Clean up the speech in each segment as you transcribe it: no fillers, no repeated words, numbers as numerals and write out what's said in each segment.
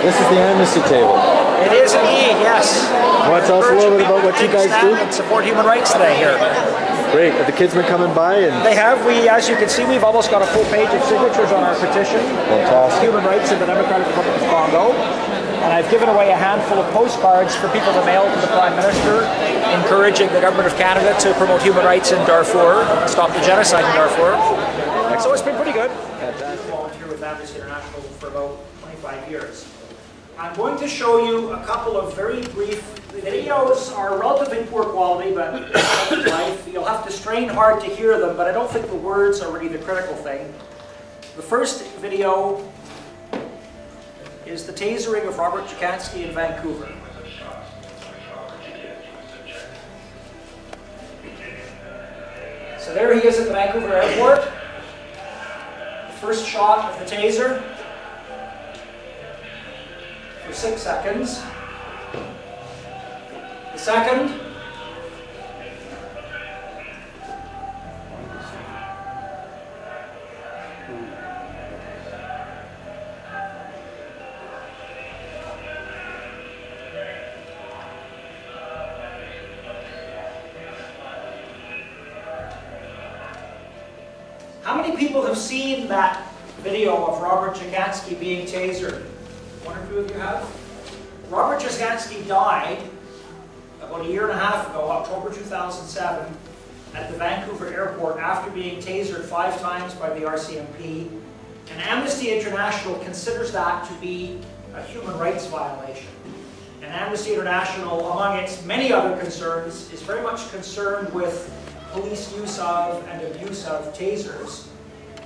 This is the Amnesty table. It is indeed, yes. Want to tell us a little bit about what you guys do? And support human rights today here. Great. Have the kids been coming by? And they have. As you can see, we've almost got a full page of signatures on our petition. Fantastic. Human rights in the Democratic Republic of Congo. And I've given away a handful of postcards for people to mail to the Prime Minister, encouraging the Government of Canada to promote human rights in Darfur, stop the genocide in Darfur. So it's been pretty good. I've volunteered with Amnesty International for about 25 years. I'm going to show you a couple of very brief videos. Are relatively poor quality, but life. You'll have to strain hard to hear them, but I don't think the words are really the critical thing. The first video is the tasering of Robert Jacansky in Vancouver. So there he is at the Vancouver airport. The first shot of the taser for 6 seconds. The second. How many people have seen that video of Robert Jacansky being tasered? One or two of you have? Robert Jacansky died about a year and a half ago, October 2007, at the Vancouver airport after being tasered 5 times by the RCMP. And Amnesty International considers that to be a human rights violation. And Amnesty International, among its many other concerns, is very much concerned with police use of and abuse of tasers.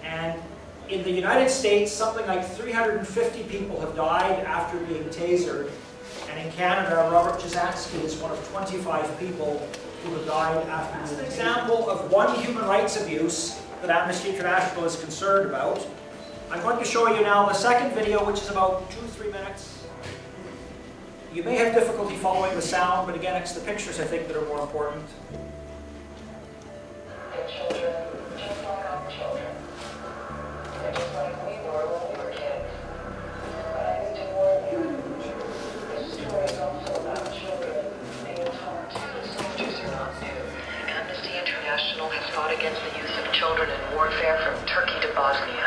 And in the United States, something like 350 people have died after being tasered. And in Canada, Robert Jacansky is one of 25 people who have died after being tasered. That's an example of one human rights abuse that Amnesty International is concerned about. I'm going to show you now the second video, which is about 2-3 minutes. You may have difficulty following the sound, but again, it's the pictures, I think, that are more important. Children, just like our children. They're just like we were when we were kids. But I need to warn you, this story is also about children being taught. Soldiers are not new. Amnesty International has fought against the use of children in warfare from Turkey to Bosnia.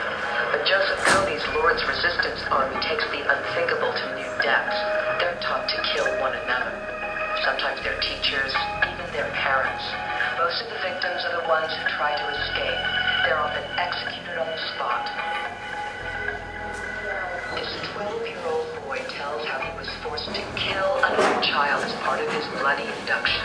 But Joseph Kone's Lord's Resistance Army takes the unthinkable to new depths. They're taught to kill one another. Sometimes their teachers, even their parents. Most of the victims are the ones who try to escape. They're often executed on the spot. This 12-year-old boy tells how he was forced to kill another child as part of his bloody induction.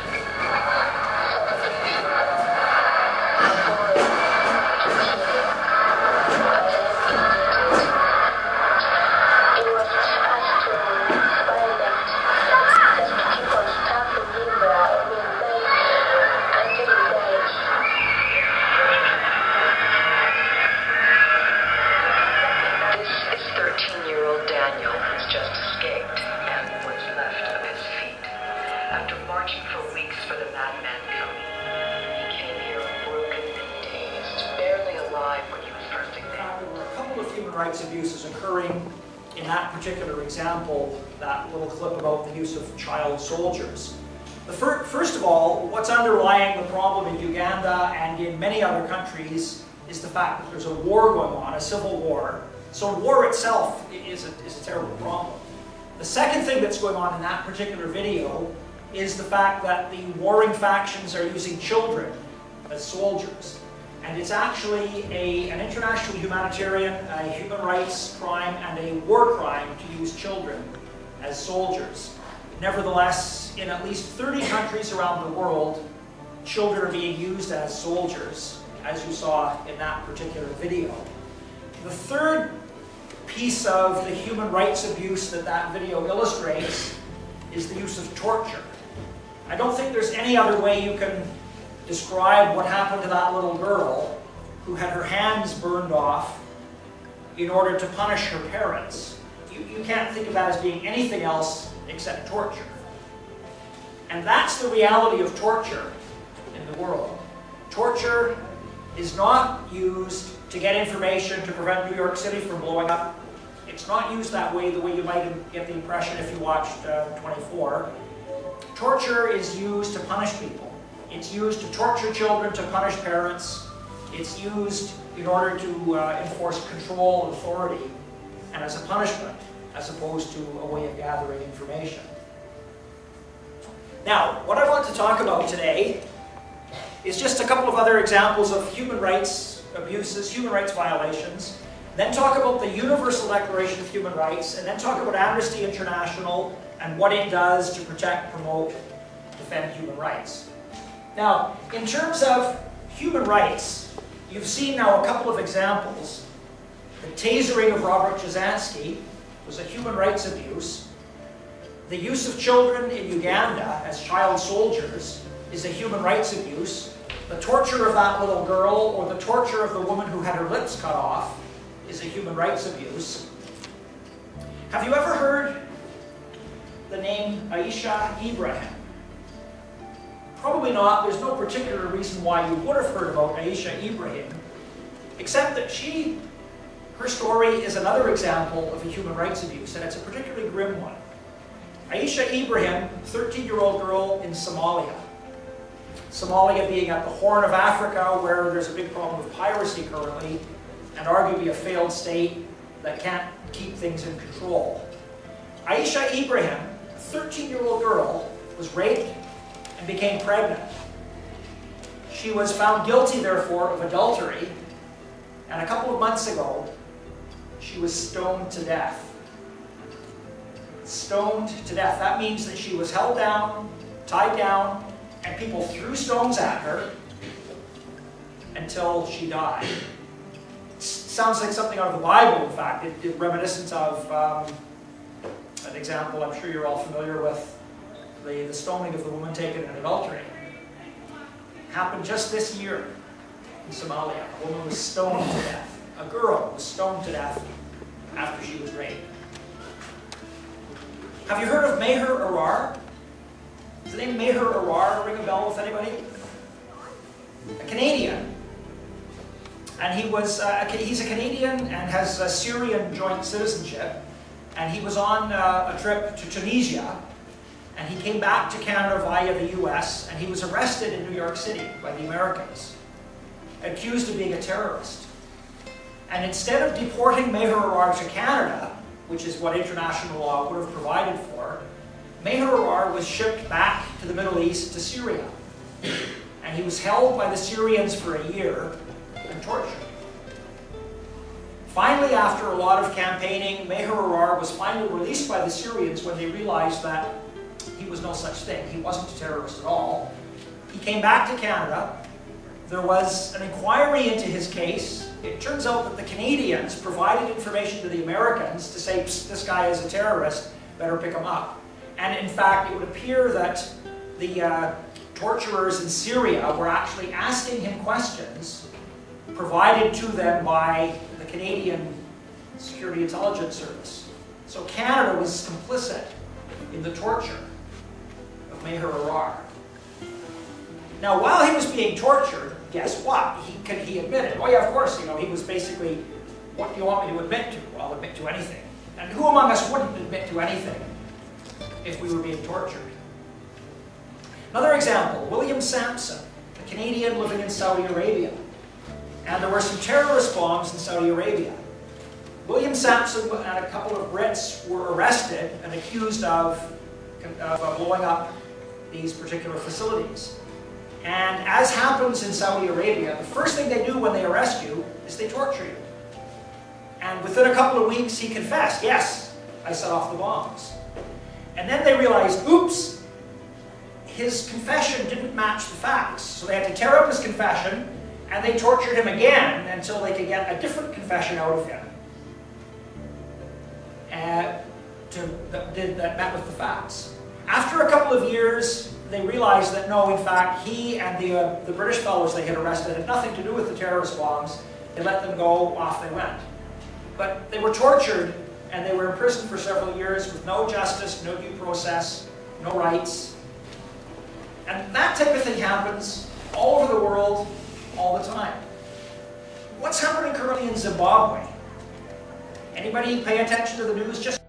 Rights abuses occurring in that particular example, that little clip about the use of child soldiers. First of all, what's underlying the problem in Uganda and in many other countries is the fact that there's a war going on, a civil war. So war itself is a terrible problem. The second thing that's going on in that particular video is the fact that the warring factions are using children as soldiers. And it's actually an international humanitarian, a human rights crime, and a war crime to use children as soldiers. Nevertheless, in at least 30 countries around the world, children are being used as soldiers, as you saw in that particular video. The third piece of the human rights abuse that that video illustrates is the use of torture. I don't think there's any other way you can describe what happened to that little girl who had her hands burned off in order to punish her parents. You can't think of that as being anything else except torture. And that's the reality of torture in the world. Torture is not used to get information to prevent New York City from blowing up. It's not used that way, the way you might get the impression if you watched 24. Torture is used to punish people. It's used to torture children, to punish parents. It's used in order to enforce control and authority, and as a punishment, as opposed to a way of gathering information. Now, what I want to talk about today is just a couple of other examples of human rights abuses, human rights violations, then talk about the Universal Declaration of Human Rights, and then talk about Amnesty International and what it does to protect, promote, defend human rights. Now, in terms of human rights, you've seen now a couple of examples. The tasering of Robert Jasansky was a human rights abuse. The use of children in Uganda as child soldiers is a human rights abuse. The torture of that little girl, or the torture of the woman who had her lips cut off, is a human rights abuse. Have you ever heard the name Aisha Ibrahim? Probably not. There's no particular reason why you would have heard about Aisha Ibrahim, except that her story is another example of a human rights abuse, and it's a particularly grim one. Aisha Ibrahim, 13-year-old girl in Somalia. Somalia being at the Horn of Africa, where there's a big problem with piracy currently, and arguably a failed state that can't keep things in control. Aisha Ibrahim, a 13-year-old girl, was raped and became pregnant. She was found guilty, therefore, of adultery, and a couple of months ago, she was stoned to death. Stoned to death. That means that she was held down, tied down, and people threw stones at her until she died. It sounds like something out of the Bible, in fact. It's reminiscent of an example I'm sure you're all familiar with, the stoning of the woman taken in adultery. Happened just this year in Somalia. A woman was stoned to death. A girl was stoned to death after she was raped. Have you heard of Meher Arar? Does the name Meher Arar ring a bell with anybody? A Canadian. And he's a Canadian and has a Syrian joint citizenship. And he was on a trip to Tunisia. And he came back to Canada via the US. And he was arrested in New York City by the Americans, accused of being a terrorist. And instead of deporting Meher Arar to Canada, which is what international law would have provided for, Meher Arar was shipped back to the Middle East, to Syria. And he was held by the Syrians for a year and tortured. Finally, after a lot of campaigning, Meher Arar was finally released by the Syrians when they realized that he was no such thing. He wasn't a terrorist at all. He came back to Canada. There was an inquiry into his case. It turns out that the Canadians provided information to the Americans to say, this guy is a terrorist, better pick him up. And in fact, it would appear that the torturers in Syria were actually asking him questions provided to them by the Canadian Security Intelligence Service. So Canada was complicit in the torture of Meher Arar. Now, while he was being tortured, guess what? He admitted, oh yeah, of course, he was basically, what do you want me to admit to? Well, I'll admit to anything. And who among us wouldn't admit to anything if we were being tortured? Another example, William Sampson, a Canadian living in Saudi Arabia. And there were some terrorist bombs in Saudi Arabia. William Sampson and a couple of Brits were arrested and accused of blowing up these particular facilities. And as happens in Saudi Arabia, the first thing they do when they arrest you is they torture you. And within a couple of weeks, he confessed, yes, I set off the bombs. And then they realized, oops, his confession didn't match the facts. So they had to tear up his confession, and they tortured him again until they could get a different confession out of him that met with the facts. After a couple of years, they realized that no, in fact, he and the British fellows they had arrested had nothing to do with the terrorist bombs. They let them go, off they went. But they were tortured, and they were imprisoned for several years with no justice, no due process, no rights. And that type of thing happens all over the world, all the time. What's happening currently in Zimbabwe? Anybody pay attention to the news? Just